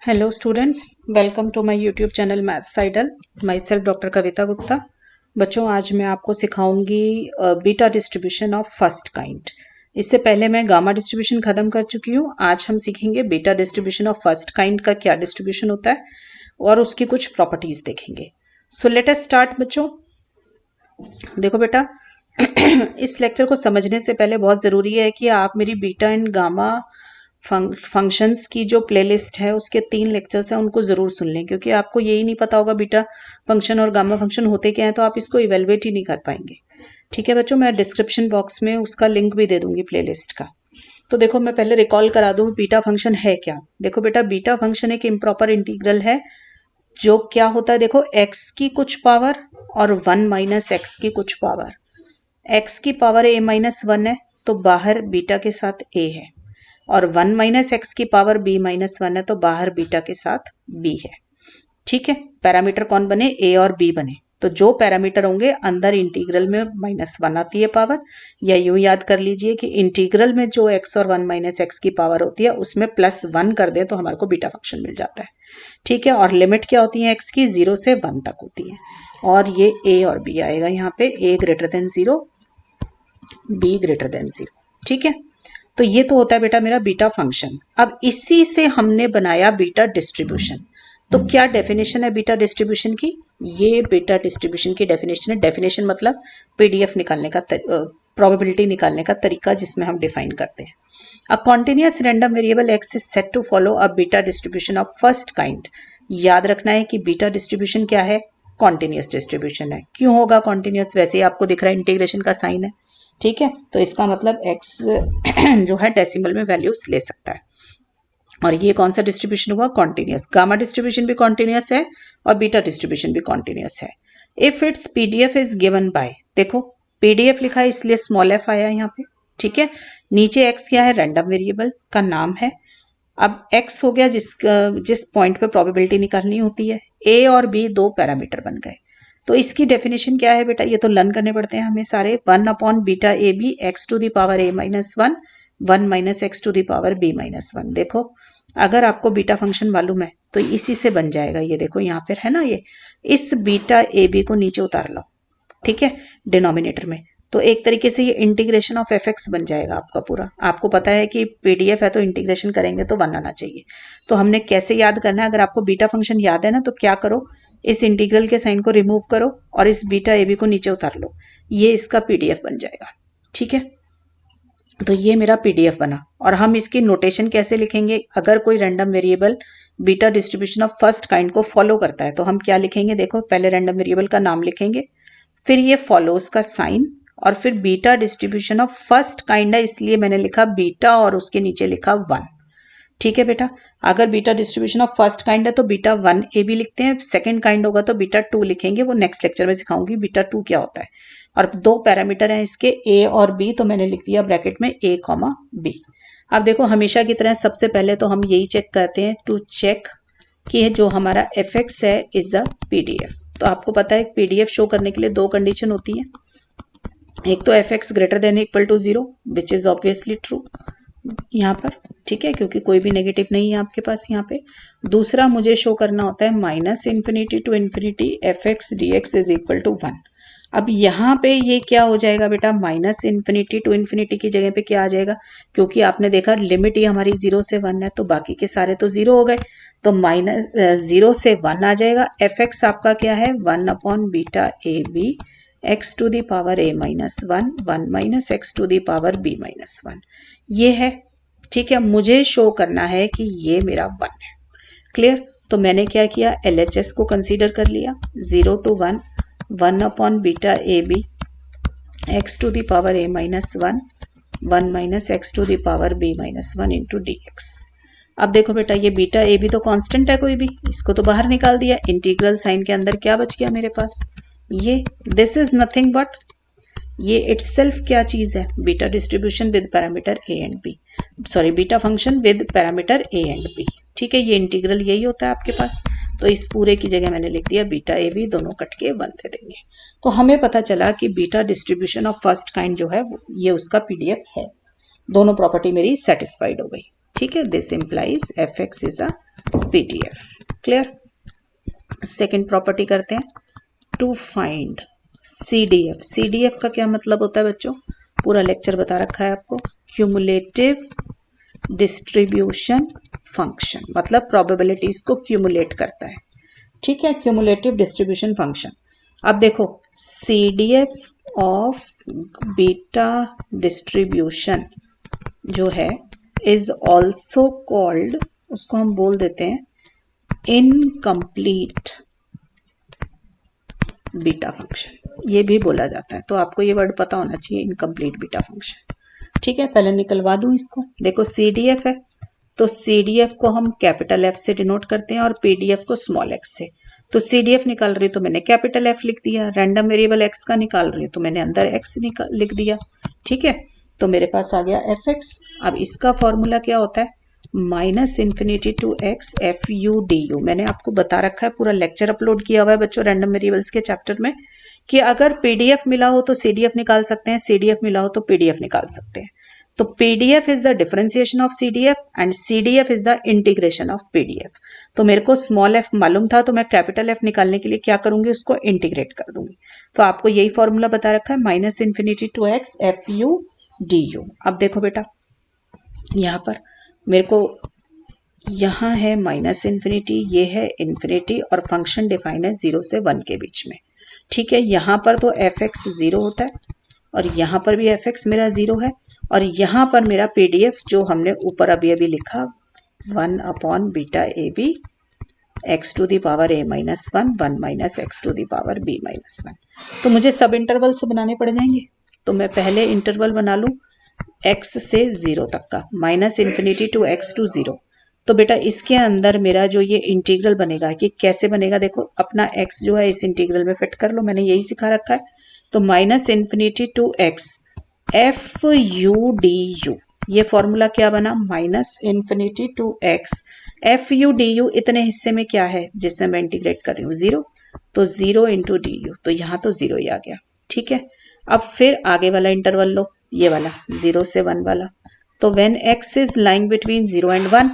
Hello students, welcome to my YouTube channel Maths Idol. Myself doctor Kavita Gupta. बच्चों, आज मैं आपको सिखाऊंगी beta distribution of first kind. इससे पहले मैं गामा डिस्ट्रीब्यूशन खत्म कर चुकी हूँ। आज हम सीखेंगे beta distribution of first kind का क्या डिस्ट्रीब्यूशन होता है और उसकी कुछ प्रॉपर्टीज देखेंगे। सो लेट अस स्टार्ट बच्चों। देखो बेटा, इस लेक्चर को समझने से पहले बहुत ज़रूरी है कि आप मेरी बीटा एंड गामा फंक्शंस की जो प्लेलिस्ट है उसके 3 लेक्चर्स हैं, उनको ज़रूर सुन लें, क्योंकि आपको यही नहीं पता होगा बीटा फंक्शन और गामा फंक्शन होते क्या हैं, तो आप इसको इवेलुएट ही नहीं कर पाएंगे। ठीक है बच्चों, मैं डिस्क्रिप्शन बॉक्स में उसका लिंक भी दे दूंगी प्लेलिस्ट का। तो देखो, मैं पहले रिकॉल करा दूँ बीटा फंक्शन है क्या। देखो बेटा, बीटा फंक्शन एक इम्प्रॉपर इंटीग्रल है जो क्या होता है, देखो x की कुछ पावर और 1 माइनस एक्स की कुछ पावर। x की पावर a माइनस 1 है तो बाहर बीटा के साथ a है, और 1 माइनस एक्स की पावर b माइनस 1 है तो बाहर बीटा के साथ b है। ठीक है, पैरामीटर कौन बने, a और b बने। तो जो पैरामीटर होंगे अंदर इंटीग्रल में -1 आती है पावर, या यूं याद कर लीजिए कि इंटीग्रल में जो x और 1 माइनस एक्स की पावर होती है उसमें +1 कर दें तो हमारे को बीटा फंक्शन मिल जाता है। ठीक है, और लिमिट क्या होती है x की, 0 से 1 तक होती है, और ये a और b आएगा यहाँ पे, a greater than 0, b greater than 0। ठीक है, तो ये तो होता है बेटा मेरा बीटा फंक्शन। अब इसी से हमने बनाया बीटा डिस्ट्रीब्यूशन। तो क्या डेफिनेशन है बीटा डिस्ट्रीब्यूशन की, ये बीटा डिस्ट्रीब्यूशन की डेफिनेशन है। डेफिनेशन मतलब पीडीएफ निकालने का प्रोबेबिलिटी निकालने का तरीका जिसमें हम डिफाइन करते हैं। A continuous random variable X is said to follow a beta distribution of first kind. याद रखना है कि बीटा डिस्ट्रीब्यूशन क्या है, कॉन्टिन्यूअस डिस्ट्रीब्यूशन है। क्यों होगा कॉन्टिन्यूअस, वैसे ही आपको दिख रहा है इंटीग्रेशन का साइन है। ठीक है, तो इसका मतलब x जो है डेसिमल में वैल्यूज ले सकता है। और ये कौन सा डिस्ट्रीब्यूशन हुआ, कॉन्टिन्यूअस। गामा डिस्ट्रीब्यूशन भी कॉन्टिन्यूअस है और बीटा डिस्ट्रीब्यूशन भी कॉन्टिन्यूअस है। If it's PDF is given by, देखो पीडीएफ लिखा है इसलिए स्मॉल f आया यहाँ पे। ठीक है, नीचे x क्या है, रैंडम वेरिएबल का नाम है। अब x हो गया जिस पॉइंट पे प्रोबेबिलिटी निकालनी होती है, a और b दो पैरामीटर बन गए। तो इसकी डेफिनेशन क्या है बेटा, ये तो लर्न करने पड़ते हैं हमें सारे। 1 upon beta a b x to the power a minus 1, 1 minus x to the power b minus 1। देखो, अगर आपको बीटा फंक्शन मालूम है तो इसी से बन जाएगा। ये देखो यहाँ पर है ना, ये इस बीटा ए बी को नीचे उतार लो, ठीक है, डिनोमिनेटर में। तो एक तरीके से ये इंटीग्रेशन ऑफ एफ एक्स बन जाएगा आपका पूरा। आपको पता है कि पीडीएफ है तो इंटीग्रेशन करेंगे तो बनाना चाहिए। तो हमने कैसे याद करना है, अगर आपको बीटा फंक्शन याद है ना, तो क्या करो, इस इंटीग्रल के साइन को रिमूव करो और इस बीटा ए बी को नीचे उतार लो, ये इसका पीडीएफ बन जाएगा। ठीक है, तो ये मेरा पीडीएफ बना। और हम इसकी नोटेशन कैसे लिखेंगे, अगर कोई random variable beta distribution of first kind को फॉलो करता है तो हम क्या लिखेंगे, देखो पहले रैंडम वेरिएबल का नाम लिखेंगे, फिर ये फॉलोज का साइन, और फिर beta distribution of first kind है इसलिए मैंने लिखा बीटा और उसके नीचे लिखा 1। ठीक है बेटा, अगर beta distribution of first kind है तो बीटा 1 ए बी लिखते हैं, सेकंड काइंड होगा तो बीटा 2 लिखेंगे। वो नेक्स्ट लेक्चर में सिखाऊंगी बीटा 2 क्या होता है। और दो पैरामीटर हैं इसके, ए और बी, तो मैंने लिख दिया ब्रैकेट में ए कॉमा बी। अब देखो, हमेशा की तरह सबसे पहले तो हम यही चेक करते हैं टू चेक कि जो हमारा एफ एक्स है इज अ पीडीएफ। तो आपको पता है पीडीएफ शो करने के लिए दो कंडीशन होती है, एक तो f x greater than equal to 0 which is obviously true यहाँ पर, ठीक है, क्योंकि कोई भी नेगेटिव नहीं है आपके पास यहाँ पे। दूसरा मुझे शो करना होता है -infinity to infinity f x d x is equal to 1। अब यहाँ पे ये क्या हो जाएगा बेटा, -इन्फिनिटी टू इन्फिनिटी की जगह पे क्या आ जाएगा, क्योंकि आपने देखा लिमिट ही हमारी 0 से 1 है तो बाकी के सारे तो 0 हो गए, तो -0 से 1 आ जाएगा। एफ एक्स आपका क्या है, 1 upon beta a b x to the power a minus 1, 1 minus x to the power b minus 1, ये है। ठीक है, मुझे शो करना है कि ये मेरा 1 है। क्लियर, तो मैंने क्या किया, LHS को कंसीडर कर लिया, 0 to 1, 1 upon beta a b x to the power a minus 1, 1 minus x to the power b minus 1 into d x. अब देखो बेटा, ये बीटा ए बी तो कांस्टेंट है कोई भी, इसको तो बाहर निकाल दिया। इंटीग्रल साइन के अंदर क्या बच गया मेरे पास, ये दिस इज नथिंग बट ये इटसेल्फ क्या चीज है, beta distribution with parameter a and b, sorry beta function with parameter a and b. ठीक है, ये इंटीग्रल यही होता है आपके पास। तो इस पूरे की जगह मैंने लिख दिया बीटा ए बी, दोनों कट के 1 दे देंगे। तो हमें पता चला कि beta distribution of first kind जो है ये उसका पीडीएफ है। दोनों प्रॉपर्टी मेरी सेटिस्फाइड हो गई। ठीक है, this implies F x is a PDF। Clear. Second property करते हैं, टू फाइंड CDF। CDF का क्या मतलब होता है बच्चों, पूरा लेक्चर बता रखा है आपको। क्यूमुलेटिव डिस्ट्रीब्यूशन फंक्शन, मतलब प्रोबेबिलिटीज को क्यूमुलेट करता है। ठीक है, क्यूमुलेटिव डिस्ट्रीब्यूशन फंक्शन। अब देखो CDF ऑफ बीटा डिस्ट्रीब्यूशन जो है इज ऑल्सो कॉल्ड, उसको हम बोल देते हैं इनकम्प्लीट बीटा फंक्शन, ये भी बोला जाता है। तो आपको ये वर्ड पता होना चाहिए, इनकम्प्लीट बीटा फंक्शन। ठीक है, पहले निकलवा दूं इसको। देखो CDF है तो CDF को हम कैपिटल F से डिनोट करते हैं और PDF को स्मॉल x से। तो CDF निकाल रही तो मैंने कैपिटल F लिख दिया, रैंडम वेरिएबल x का निकाल रही तो मैंने अंदर x लिख दिया। ठीक है, तो मेरे पास आ गया fx। अब इसका फॉर्मूला क्या होता है, -∞ to x FU/du। मैंने आपको बता रखा है, पूरा लेक्चर अपलोड किया हुआ है बच्चों रैंडम वेरिएबल्स के चैप्टर में, कि अगर PDF मिला हो तो CDF निकाल सकते हैं, CDF मिला हो तो PDF निकाल सकते हैं। तो PDF is the differentiation of CDF and CDF is the integration of PDF। तो मेरे को स्मॉल f मालूम था तो मैं कैपिटल F निकालने के लिए क्या करूंगी, उसको इंटीग्रेट कर दूंगी। तो आपको यही फॉर्मूला बता रखा है, -∞ to x FU/du। अब देखो बेटा, यहाँ पर मेरे को यहाँ है -∞, ये है इन्फिनिटी और फंक्शन डिफाइन है 0 से 1 के बीच में। ठीक है, यहाँ पर तो fx 0 होता है और यहाँ पर भी fx मेरा 0 है और यहाँ पर मेरा PDF जो हमने ऊपर अभी अभी लिखा 1/β x to the power a minus 1 1 - x to the power b minus 1। तो मुझे सब इंटरवल से बनाने पड़ जाएंगे। तो मैं पहले इंटरवल बना लूँ x से 0 तक का, -∞ to x to 0। तो बेटा इसके अंदर मेरा जो ये इंटीग्रल बनेगा, कि कैसे बनेगा, देखो अपना x जो है इस इंटीग्रल में फिट कर लो, मैंने यही सिखा रखा है। तो -∞ to x FU/du, ये फॉर्मूला क्या बना, -∞ to x FU/du। इतने हिस्से में क्या है जिसमें मैं इंटीग्रेट कर रही हूँ, 0, तो 0 × du, तो यहाँ तो 0 ही आ गया। ठीक है, अब फिर आगे वाला इंटरवल लो, ये वाला 0 से 1 वाला। तो when x is lying between 0 and 1,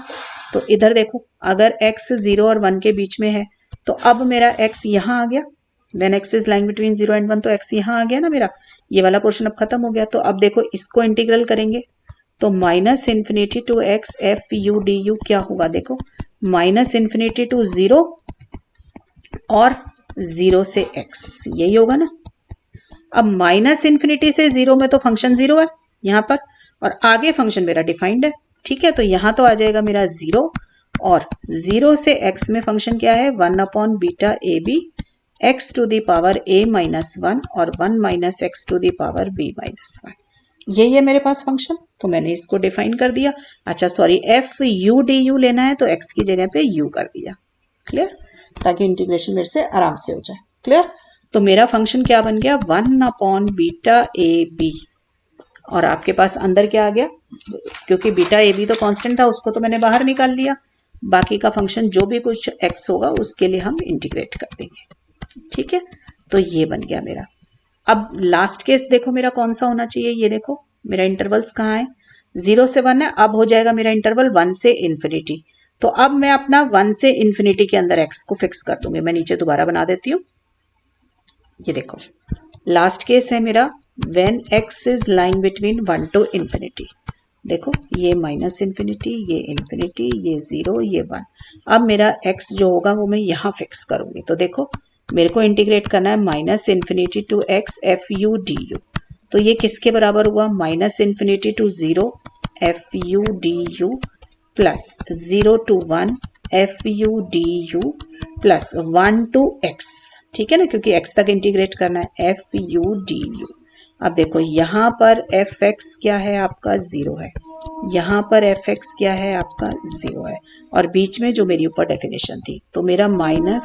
तो इधर देखो अगर x 0 और 1 के बीच में है तो अब मेरा x यहाँ आ गया। When x is lying between 0 and 1, तो x यहाँ आ गया ना मेरा, ये वाला पोर्शन अब खत्म हो गया। तो अब देखो इसको इंटीग्रल करेंगे तो -∞ to x FU/du क्या होगा, देखो -∞ to 0 और 0 से x, यही होगा ना। अब -∞ से 0 में तो फंक्शन 0 है यहाँ पर और आगे फंक्शन मेरा डिफाइंड है। ठीक है, तो यहाँ तो आ जाएगा मेरा 0 और 0 से x में फंक्शन क्या है, 1/β x to the power a minus 1 और 1 - x to the power b minus 1। यही है मेरे पास फंक्शन, तो मैंने इसको डिफाइन कर दिया। अच्छा सॉरी, FU/du लेना है तो x की जगह पे u कर दिया। क्लियर, ताकि इंटीग्रेशन मेरे से आराम से हो जाए। क्लियर, तो मेरा फंक्शन क्या बन गया, 1/β और आपके पास अंदर क्या आ गया, क्योंकि β तो कांस्टेंट था उसको तो मैंने बाहर निकाल लिया, बाकी का फंक्शन जो भी कुछ x होगा उसके लिए हम इंटीग्रेट कर देंगे। ठीक है, तो ये बन गया मेरा। अब लास्ट केस देखो मेरा कौन सा होना चाहिए, ये देखो मेरा इंटरवल्स कहाँ है, 0 से 1 है, अब हो जाएगा मेरा इंटरवल 1 से इन्फिनिटी। तो अब मैं अपना 1 से इन्फिनिटी के अंदर x को फिक्स कर दूंगी। मैं नीचे दोबारा बना देती हूँ, ये देखो लास्ट केस है मेरा when x is lying between 1 to infinity. देखो ये -∞, ये इन्फिनिटी, ये 0, ये 1। अब मेरा x जो होगा वो मैं यहाँ फिक्स करूंगी। तो देखो मेरे को इंटीग्रेट करना है -∞ to x FU/du। तो ये किसके बराबर हुआ, -∞ to 0 FU/du plus 0 to 1 FU/du plus 1 to x। ठीक है ना, क्योंकि x तक इंटीग्रेट करना है, FU/du। अब देखो यहाँ पर fx क्या है आपका 0 है, यहाँ पर fx क्या है आपका 0 है और बीच में जो मेरी ऊपर डेफिनेशन थी, तो मेरा -∞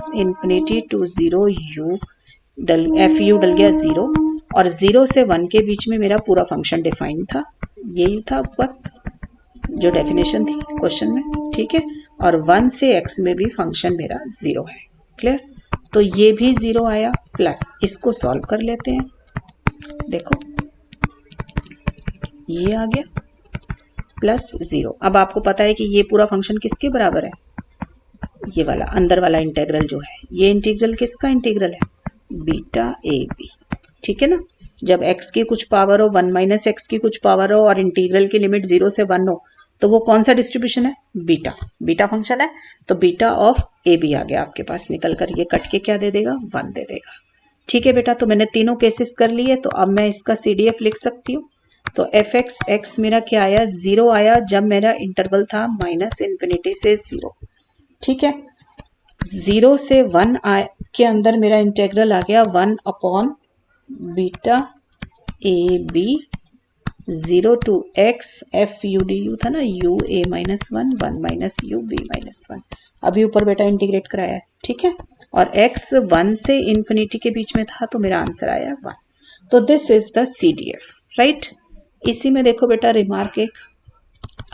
to 0 FU डल गया 0 और 0 से 1 के बीच में मेरा पूरा फंक्शन डिफाइंड था, यही था ऊपर जो डेफिनेशन थी क्वेश्चन में। ठीक है, और 1 से x में भी फंक्शन मेरा 0 है। क्लियर, तो ये भी 0 आया, प्लस इसको सॉल्व कर लेते हैं। देखो ये आ गया प्लस 0। अब आपको पता है कि ये पूरा फंक्शन किसके बराबर है, ये वाला अंदर वाला इंटीग्रल जो है, ये इंटीग्रल किसका इंटीग्रल है, बीटा ए बी, ठीक है ना। जब x की कुछ पावर हो, 1 माइनस एक्स की कुछ पावर हो और इंटीग्रल की लिमिट 0 से 1 हो, तो वो कौन सा डिस्ट्रीब्यूशन है, बीटा, बीटा फंक्शन है। तो बीटा ऑफ ए बी आ गया आपके पास निकल कर, ये कट के क्या दे देगा, 1 दे देगा। ठीक है बेटा, तो मैंने तीनों केसेस कर लिए, तो अब मैं इसका CDF लिख सकती हूँ। तो एफ एक्स एक्स मेरा क्या आया, 0 आया जब मेरा इंटरवल था -∞ से 0, ठीक है। 0 से 1 के अंदर मेरा इंटेग्रल आ गया 1 upon beta a b 0 to x f u d u था ना, u a -1 1 minus u b -1, अभी ऊपर बेटा इंटीग्रेट कराया है, ठीक है। और x 1 से इन्फिनिटी के बीच में था, तो मेरा आंसर आया 1। तो this is the CDF, right. इसी में देखो बेटा रिमार्क एक,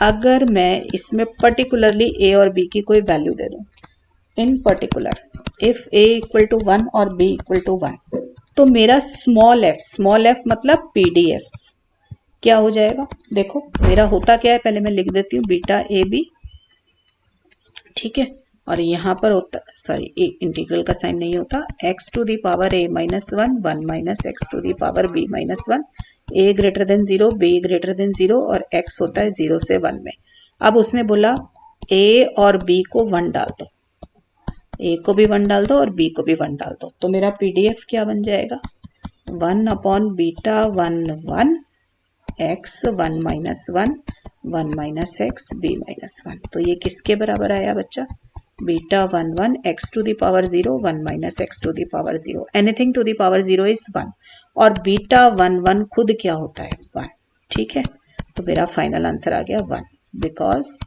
अगर मैं इसमें पर्टिकुलरली a और b की कोई वैल्यू दे दूं, in particular if a equal to 1 और b इक्वल टू 1, तो मेरा स्मॉल f मतलब PDF क्या हो जाएगा, देखो मेरा होता क्या है, पहले मैं लिख देती हूँ बीटा ए बी, ठीक है। और यहाँ पर होता, सॉरी इंटीग्रल का साइन नहीं होता, x to the power a -1 1 minus x to the power b -1, a greater than 0 b greater than 0 और x होता है 0 से 1 में। अब उसने बोला a और b को 1 डाल दो, a को भी 1 डाल दो और b को भी 1 डाल दो, तो मेरा PDF क्या बन जाएगा, 1 upon beta 1 1 x 1 minus 1 1 minus x b -1। तो ये किसके बराबर आया बच्चा, beta 1 1 x to the power 0 1 minus x to the power 0, anything to the power 0 is 1, और बीटा 1 1 खुद क्या होता है 1, ठीक है। तो मेरा फाइनल आंसर आ गया 1, बिकॉज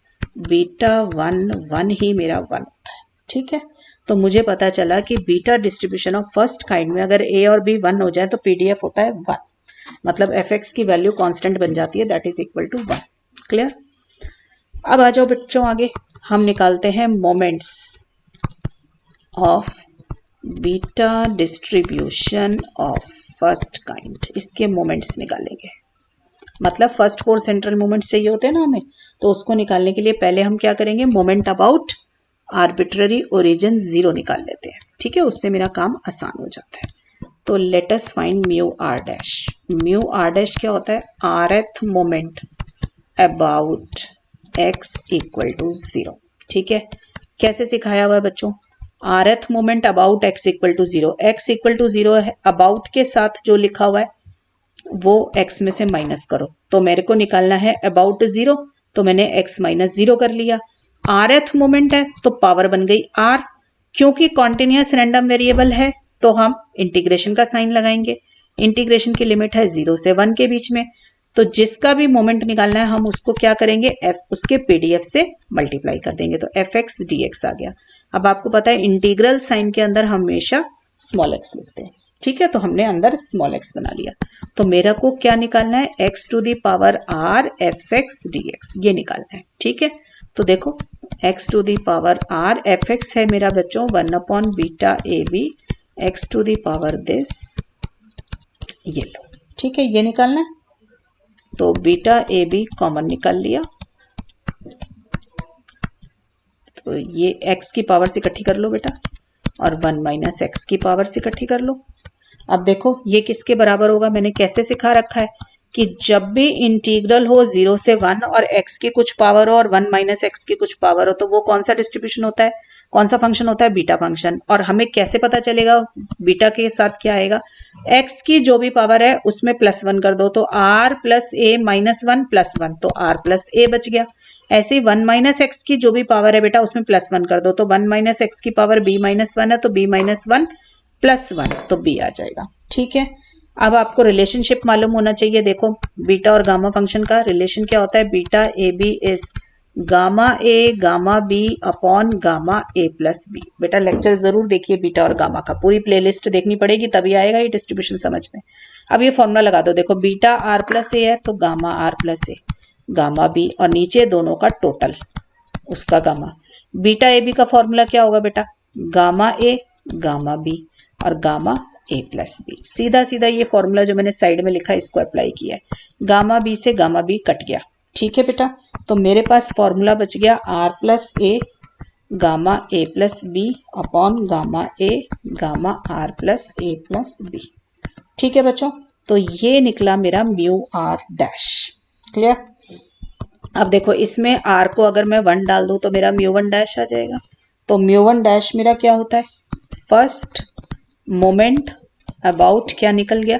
बीटा 1 1 ही मेरा 1 होता है, ठीक है। तो मुझे पता चला कि beta distribution of first kind में अगर a और b 1 हो जाए तो PDF होता है 1, मतलब fx की वैल्यू कांस्टेंट बन जाती है, that is equal to 1। Clear. अब आ जाओ बच्चों आगे, हम निकालते हैं moments of beta distribution of first kind, इसके मोमेंट्स निकालेंगे। मतलब फर्स्ट 4 सेंट्रल मोमेंट्स चाहिए होते हैं ना हमें, तो उसको निकालने के लिए पहले हम क्या करेंगे, मोमेंट अबाउट आर्बिट्ररी ओरिजिन 0 निकाल लेते हैं, ठीक है, उससे मेरा काम आसान हो जाता है। तो let us find mu r dash. Mu r dash क्या होता है, rth moment about x equal to 0, ठीक है। कैसे सिखाया हुआ है बच्चों, rth moment about x equal to 0, x equal to 0 है, अबाउट के साथ जो लिखा हुआ है वो x में से माइनस करो, तो मेरे को निकालना है अबाउट 0, तो मैंने x माइनस 0 कर लिया। rth मोमेंट है तो पावर बन गई r, क्योंकि कॉन्टिन्यूस रैंडम वेरिएबल है तो हम इंटीग्रेशन का साइन लगाएंगे, इंटीग्रेशन की लिमिट है 0 से 1 के बीच में, तो जिसका भी मोमेंट निकालना है हम उसको क्या करेंगे, उसके PDF से मल्टीप्लाई कर देंगे, तो fx dx आ गया। अब आपको पता है इंटीग्रल साइन के अंदर हमेशा स्मॉल x लिखते हैं, ठीक है, तो हमने अंदर स्मॉल x बना लिया। तो मेरा को क्या निकालना है, x to the power r fx dx, ये निकालना है, ठीक है। तो देखो x to the power r fx है मेरा बच्चों 1 upon beta a b x to the power this, ये लो, ठीक है, ये निकालना है। तो बीटा ए बी कॉमन निकाल लिया, तो ये x की पावर से इकट्ठी कर लो बेटा, और 1 माइनस एक्स की पावर से इकट्ठी कर लो। अब देखो ये किसके बराबर होगा, मैंने कैसे सिखा रखा है कि जब भी इंटीग्रल हो 0 से 1 और x की कुछ पावर हो और 1 माइनस एक्स की कुछ पावर हो, तो वो कौन सा डिस्ट्रीब्यूशन होता है, कौन सा फंक्शन होता है, बीटा फंक्शन। और हमें कैसे पता चलेगा बीटा के साथ क्या आएगा, x की जो भी पावर है उसमें +1 कर दो, तो r प्लस ए माइनस 1 +1, तो r प्लस ए बच गया। ऐसे ही 1 माइनस एक्स की जो भी पावर है बेटा उसमें +1 कर दो, तो 1 माइनस एक्स की पावर b माइनस 1 है, तो b माइनस 1 +1, तो b आ जाएगा, ठीक है। अब आपको रिलेशनशिप मालूम होना चाहिए, देखो बीटा और गामा फंक्शन का रिलेशन क्या होता है, beta a b is gamma a gamma b upon gamma A plus b. बेटा लेक्चर जरूर देखिए बीटा और गामा का, पूरी प्लेलिस्ट देखनी पड़ेगी तभी आएगा ये डिस्ट्रीब्यूशन समझ में। अब ये फॉर्मूला लगा दो, देखो बीटा आर प्लस ए है तो gamma r plus a gamma b, और नीचे दोनों का टोटल उसका गामा। बीटा ए बी का फॉर्मूला क्या होगा बेटा, गामा ए गामा बी और गामा ए प्लस बी। सीधा सीधा ये फॉर्मूला जो मैंने साइड में लिखा है इसको अप्लाई किया है, गामा बी से गामा बी कट गया, ठीक है बेटा। तो मेरे पास फॉर्मूला बच गया r plus a gamma A plus b upon gamma a gamma r plus a plus b. ठीक है बच्चों, तो ये निकला मेरा म्यू आर डैश। क्लियर। अब देखो इसमें आर को अगर मैं 1 डाल दूं तो मेरा म्यू वन डैश आ जाएगा। तो म्यू वन डैश मेरा क्या होता है, फर्स्ट मोमेंट अबाउट क्या निकल गया,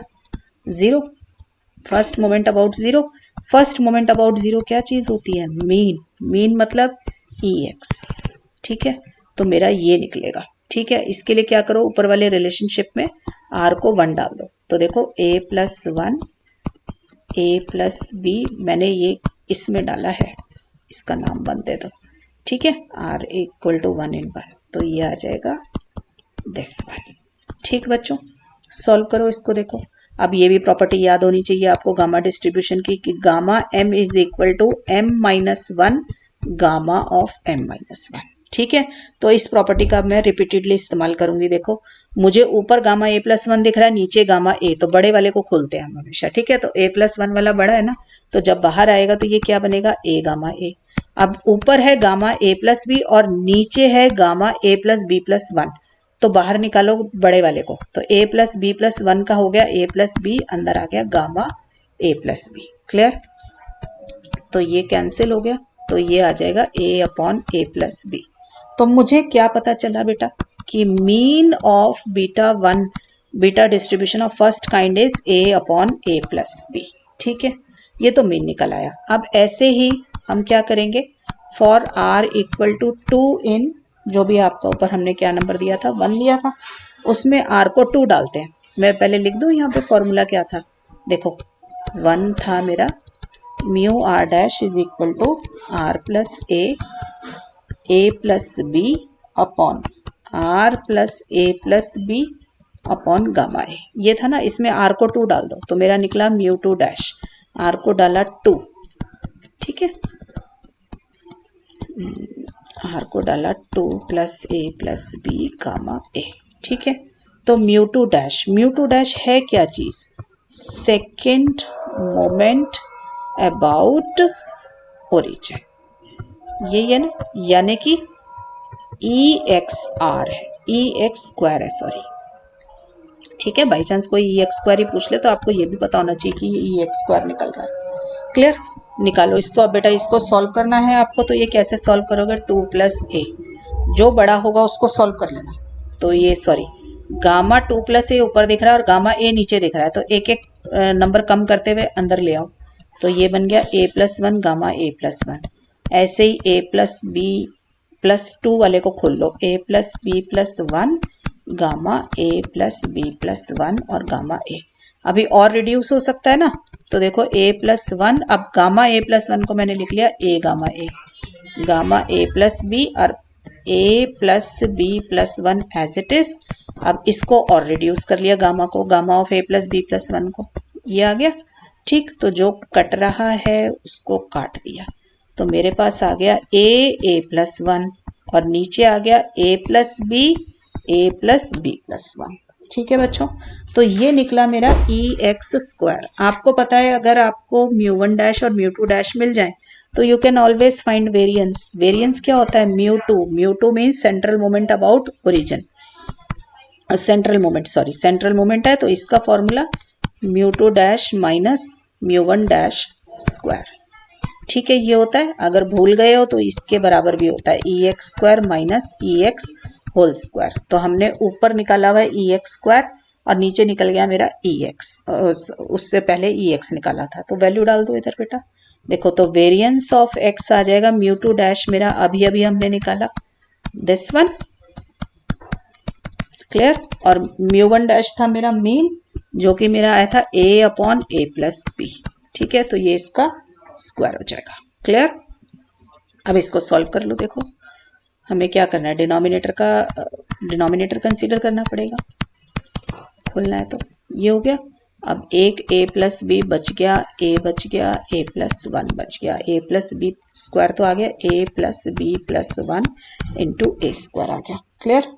0। First moment about 0। First moment about 0 क्या चीज होती है, मीन। मीन मतलब ई एक्स। ठीक है, तो मेरा ये निकलेगा। ठीक है, इसके लिए क्या करो, ऊपर वाले रिलेशनशिप में आर को 1 डाल दो। तो देखो ए प्लस 1 ए प्लस बी, मैंने ये इसमें डाला है, इसका नाम 1 दे दो। ठीक है, आर इक्वल टू 1 इन 1, तो ये आ जाएगा दिस 1। ठीक बच्चों, सॉल्व करो इसको। देखो अब ये भी प्रॉपर्टी याद होनी चाहिए आपको गामा डिस्ट्रीब्यूशन की, कि gamma m is equal to m minus 1 gamma of m minus 1। ठीक है, तो इस प्रॉपर्टी का मैं रिपीटेडली इस्तेमाल करूंगी। देखो मुझे ऊपर गामा ए प्लस 1 दिख रहा है, नीचे गामा ए, तो बड़े वाले को खोलते हैं हम हमेशा। ठीक है, तो ए प्लस 1 वाला बड़ा है ना, तो जब बाहर आएगा तो ये क्या बनेगा, ए गामा ए। अब ऊपर है गामा ए प्लस बी और नीचे है गामा ए प्लस बी प्लस 1, तो बाहर निकालो बड़े वाले को, तो ए प्लस बी प्लस 1 का हो गया ए प्लस बी, अंदर आ गया गामा ए प्लस बी। क्लियर, तो ये कैंसिल हो गया, तो ये आ जाएगा a upon a plus b. तो मुझे क्या पता चला बेटा, कि mean of beta 1 beta distribution of first kind is a upon a plus b. ठीक है, ये तो मीन निकल आया। अब ऐसे ही हम क्या करेंगे, फॉर आर इक्वल टू 2 इन, जो भी आपका ऊपर हमने क्या नंबर दिया था, 1 दिया था, उसमें आर को 2 डालते हैं। मैं पहले लिख दूं यहाँ पे फॉर्मूला क्या था, देखो 1 था मेरा, mu r dash is equal to r plus a plus b upon r plus a plus b upon gamma a, ये था ना। इसमें आर को 2 डाल दो, तो मेरा निकला म्यू 2 डैश, आर को डाला 2। ठीक है, आर को डाला 2 plus a plus b gamma a. ठीक है, तो म्यू 2 डैश है क्या चीज, सेकेंड मोमेंट अबाउट ओरिजिन, ये है ना, यानी कि ई एक्स आर है, ई एक्स स्क्वायर है, सॉरी। ठीक है, बाई चांस कोई ई एक्स स्क्वायर ही पूछ ले तो आपको ये भी पता होना चाहिए कि ये ई एक्स स्क्वायर निकल रहा है। क्लियर, निकालो इसको। अब बेटा इसको सॉल्व करना है आपको, तो ये कैसे सॉल्व करोगे, 2 प्लस ए, जो बड़ा होगा उसको सॉल्व कर लेना। तो ये सॉरी, गामा 2 प्लस ए ऊपर दिख रहा है और गामा ए नीचे दिख रहा है, तो एक एक नंबर कम करते हुए अंदर ले आओ। तो ये बन गया A plus 1 gamma A plus 1। ऐसे ही ए प्लस बी प्लस 2 वाले को खोल लो, A plus B plus 1 gamma A plus B plus 1 और गामा ए। अभी और रिड्यूस हो सकता है ना, तो देखो ए प्लस 1, अब गामा ए प्लस 1 को मैंने लिख लिया A gamma A plus B और A plus B plus 1 as it is. अब इसको और रिड्यूस कर लिया गामा को, gamma of A plus B plus 1 को, ये आ गया। ठीक, तो जो कट रहा है उसको काट दिया, तो मेरे पास आ गया ए प्लस 1 और नीचे आ गया ए प्लस बी प्लस 1। ठीक है बच्चों, तो ये निकला मेरा ई एक्स स्क्वायर। आपको पता है अगर आपको म्यू 1 डैश और म्यू 2 डैश मिल जाए तो you can always find variance. Variance क्या होता है, mu 2 means central moment about origin, central moment है, तो इसका formula mu 2 dash minus mu 1 dash square. ठीक है, ये होता है। अगर भूल गए हो तो इसके बराबर भी होता है, ई एक्स स्क्वायर माइनस ई एक्स होल स्क्वायर। तो हमने ऊपर निकाला हुआ है ई एक्स स्क्वायर और नीचे निकल गया मेरा ई एक्स, उससे पहले ई एक्स निकाला था, तो वैल्यू डाल दो इधर बेटा। देखो तो वेरिएंस ऑफ एक्स आ जाएगा म्यू 2 डैश, मेरा अभी अभी हमने निकाला दिस वन। क्लियर, और म्यू 1 डैश था मेरा मीन, जो कि मेरा आया था ए अपॉन ए प्लस बी। ठीक है, तो ये इसका स्क्वायर हो जाएगा। क्लियर, अब इसको सॉल्व कर लो। देखो हमें क्या करना है, डिनोमिनेटर कंसीडर करना पड़ेगा, खोलना है, तो ये हो गया। अब एक ए प्लस बी बच गया, ए बच गया, ए प्लस 1 बच गया, ए प्लस बी स्क्वायर तो आ गया, A plus B plus 1 into A square आ गया। क्लियर,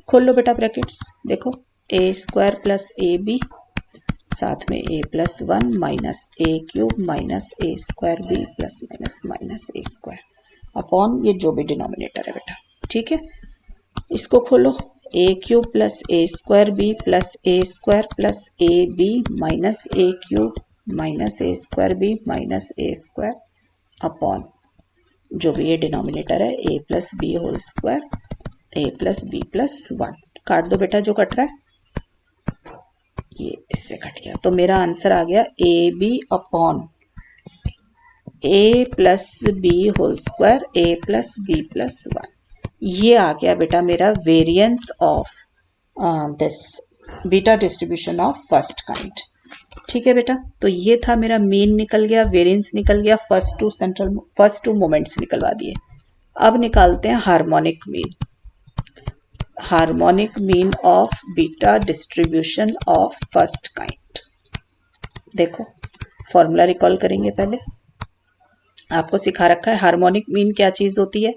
खोल लो बेटा ब्रैकेट्स। देखो A square plus A B, साथ में A plus 1 minus A cube minus A square B plus minus minus A square upon ये जो भी डिनोमिनेटर है बेटा। ठीक है, इसको खोलो, A cube plus A square B plus A square plus A B minus A cube minus A square B minus A square upon जो भी ये डिनोमिनेटर है A plus B whole square A plus B plus 1। काट दो बेटा जो cut रहा है, ये इससे कट गया। तो मेरा आंसर आ गया a b upon a plus B whole square A plus B plus 1। ये आ गया बेटा मेरा variance of this beta distribution of first kind. ठीक है बेटा, तो ये था मेरा मीन निकल गया, वेरिएंस निकल गया, फर्स्ट टू मोमेंट्स निकलवा दिए। अब निकालते हैं harmonic mean. Harmonic mean of beta distribution of first kind. देखो फॉर्मूला रिकॉल करेंगे। पहले आपको सिखा रखा है हार्मोनिक मीन क्या चीज होती है।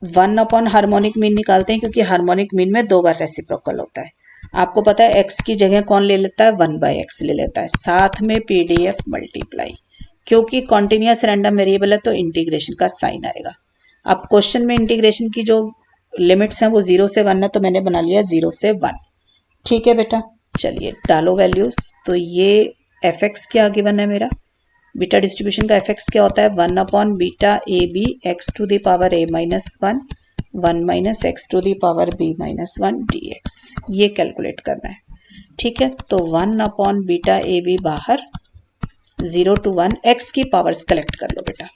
1 अपॉन हार्मोनिक मीन निकालते हैं क्योंकि हार्मोनिक मीन में 2 बार रेसिप्रोकल होता है। आपको पता है x की जगह कौन ले लेता है, 1/x ले लेता है, साथ में PDF मल्टीप्लाई। क्योंकि कॉन्टिन्यूस रैंडम वेरिएबल है तो इंटीग्रेशन का साइन आएगा। अब क्वेश्चन में इंटीग्रेशन की जो लिमिट्स हैं वो 0 से 1 है, तो मैंने बना लिया 0 से 1। ठीक है बेटा, चलिए डालो वैल्यूज। तो ये fx क्या गिवन है मेरा, बीटा डिस्ट्रीब्यूशन का fx क्या होता है, 1 upon beta a b x to the power a minus 1 1 minus x to the power b minus 1 dx। ये कैलकुलेट करना है। ठीक है, तो 1 अपॉन बीटा ए बी बाहर, 0 to 1 x की पावर्स कलेक्ट कर लो बेटा।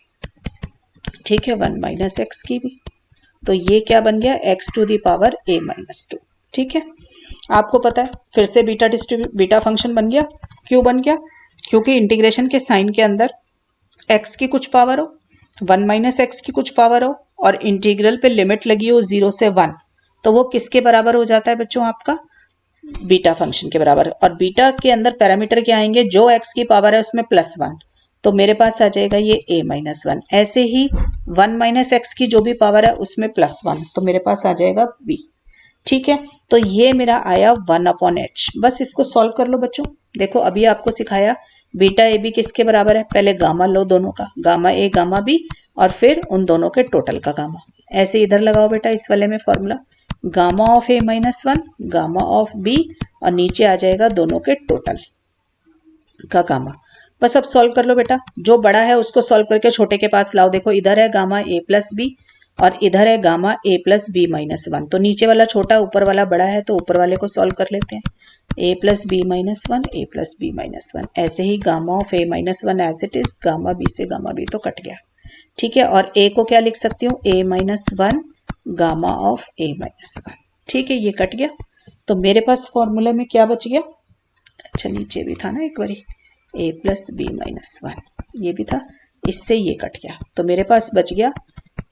ठीक है, 1 माइनस एक्स की भी, तो ये क्या बन गया, x to the power a minus 2। ठीक है, आपको पता है फिर से बीटा फंक्शन बन गया। क्यों बन गया, क्योंकि इंटीग्रेशन के साइन के अंदर x की कुछ पावर हो, 1 माइनस एक्स की कुछ पावर हो, और इंटीग्रल पे लिमिट लगी हो 0 से 1, तो वो किसके बराबर हो जाता है बच्चों, आपका बीटा फंक्शन के बराबर। और बीटा के अंदर पैरामीटर क्या आएंगे, जो x की पावर है उसमें +1, तो मेरे पास आ जाएगा ये a माइनस 1। ऐसे ही 1 माइनस एक्स की जो भी पावर है उसमें +1, तो मेरे पास आ जाएगा b। ठीक है, तो ये मेरा आया 1 अपॉन h। बस इसको सॉल्व कर लो बच्चों। देखो अभी आपको सिखाया बीटा ए बी किसके बराबर है, पहले गामा लो दोनों का, गामा ए गामा बी, और फिर उन दोनों के टोटल का गामा। ऐसे इधर लगाओ बेटा इस वाले में formula, gamma of A minus 1 gamma of b, और नीचे आ जाएगा दोनों के टोटल का गामा। बस अब सॉल्व कर लो बेटा, जो बड़ा है उसको सॉल्व करके छोटे के पास लाओ। देखो इधर है गामा ए प्लस बी और इधर है गामा ए प्लस बी माइनस 1, तो नीचे वाला छोटा ऊपर वाला बड़ा है, तो ऊपर वाले को सॉल्व कर लेते हैं। A plus B minus 1 A plus B minus 1, ऐसे ही gamma of A minus 1 as it is, gamma B से गामा बी तो कट गया। ठीक है, और ए को क्या लिख सकती हूँ, A minus 1 gamma of A minus 1। ठीक है, ये कट गया, तो मेरे पास फॉर्मूला में क्या बच गया, अच्छा नीचे भी था ना एक बारी, ए प्लस बी माइनस 1 ये भी था, इससे ये कट गया, तो मेरे पास बच गया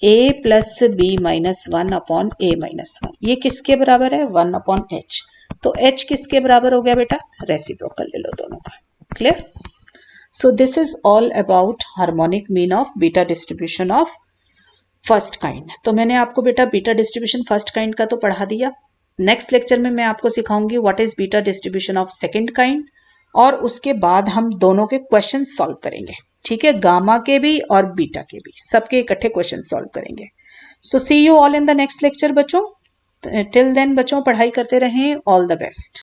a plus B minus 1 upon a minus 1। ये किसके बराबर है, 1 अपॉन एच। तो h किसके बराबर हो गया बेटा, रेसिप्रोकल ले लो दोनों का। Clear, so this is all about harmonic mean of beta distribution of first kind. तो मैंने आपको बेटा बीटा डिस्ट्रीब्यूशन फर्स्ट काइंड का तो पढ़ा दिया। नेक्स्ट लेक्चर में मैं आपको सिखाऊंगी what is beta distribution of second kind, और उसके बाद हम दोनों के क्वेश्चन सॉल्व करेंगे। ठीक है, गामा के भी और बीटा के भी, सबके इकट्ठे क्वेश्चन सॉल्व करेंगे। So see you all in the next lecture बच्चों। टिल देन बच्चों पढ़ाई करते रहें, ऑल द बेस्ट।